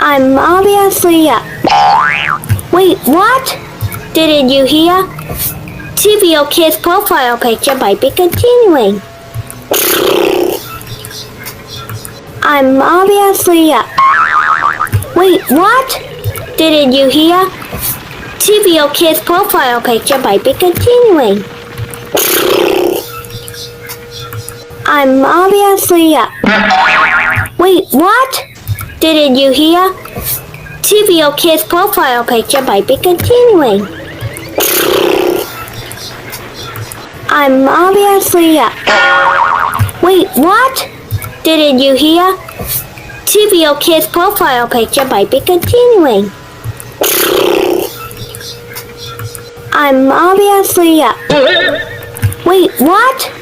I'm obviously up. Wait, what? Didn't you hear? TVO Kids profile picture might be continuing. I'm obviously up. Wait, what? Didn't you hear? TVO Kids profile picture might be continuing. I'm obviously up. Wait, what? Didn't you hear? TVO Kids profile picture might be continuing. I'm obviously up. Wait, what? Didn't you hear? TVO Kids profile picture might be continuing. I'm obviously up. Wait, what?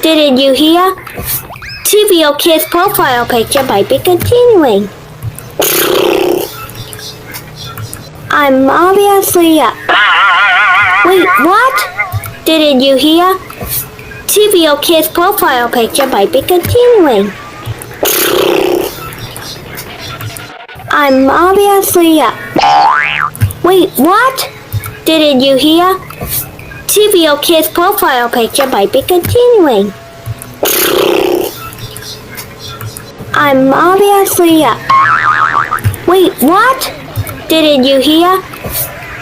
Didn't you hear? TVO Kids profile picture might be continuing. I'm obviously up. Wait, what? Didn't you hear? TVO Kids profile picture might be continuing. I'm obviously up. Wait, what? Didn't you hear? TVO Kids profile picture might be continuing. I'm obviously up. Wait, what? Didn't you hear?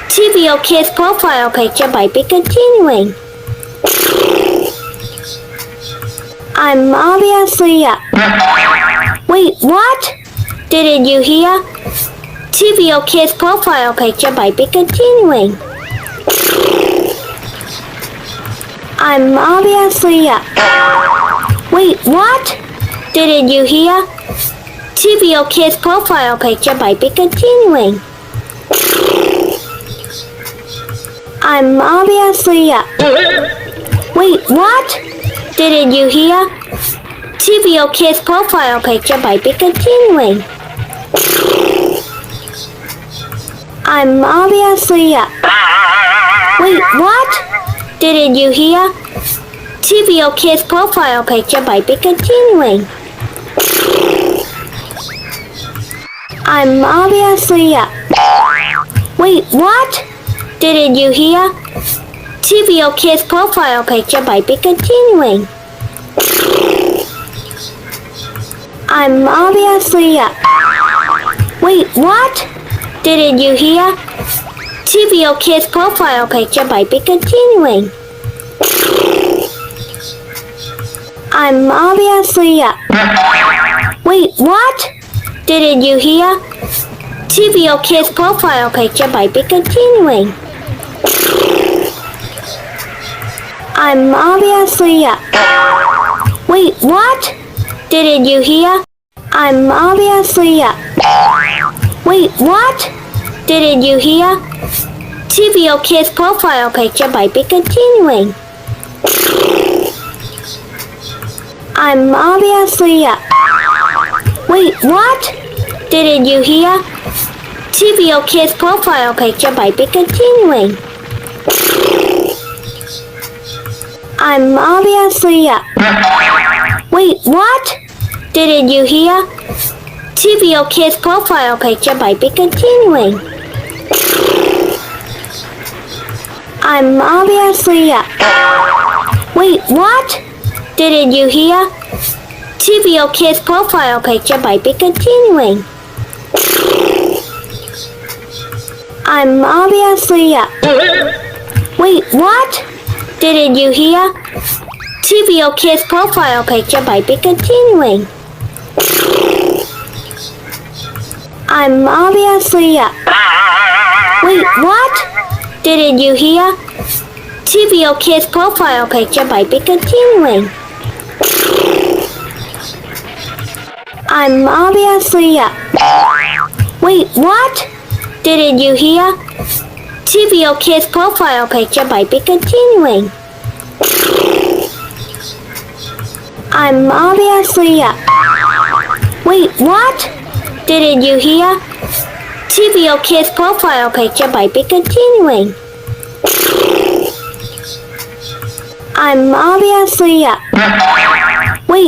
TVO Kids profile picture might be continuing. I'm obviously up. Wait, what? Didn't you hear? TVO Kids profile picture might be continuing. I'm obviously up. Wait, what? Didn't you hear? TVO Kids profile picture might be continuing. I'm obviously up. Wait, what? Didn't you hear? TVO Kids profile picture might be continuing. I'm obviously up. Wait, what? Didn't you hear? TVO Kids profile picture might be continuing. I'm obviously up. Wait, what? Didn't you hear? TVO Kids profile picture might be continuing. I'm obviously up. Wait, what? Didn't you hear? TVO Kids profile picture might be continuing. I'm obviously up. Wait, what? Didn't you hear? TVO Kids profile picture might be continuing. I'm obviously up. Wait, what? Didn't you hear? I'm obviously up. Wait, what? Didn't you hear? TVO Kids profile picture might be continuing. I'm obviously up. Wait, what? Didn't you hear? TVO Kids profile picture might be continuing. I'm obviously up. Wait, what? Didn't you hear? TVO Kids profile picture might be continuing. I'm obviously up. Wait, what? Didn't you hear? TVO Kids profile picture might be continuing. I'm obviously up. Wait, what? Didn't you hear? TVO Kids profile picture might be continuing. I'm obviously up. Wait, what? Didn't you hear? TVO Kids profile picture might be continuing. I'm obviously up. Wait, what? Didn't you hear? TVO Kids profile picture might be continuing. I'm obviously up. Wait, what? Didn't you hear? TVO Kids profile picture might be continuing. I'm obviously up.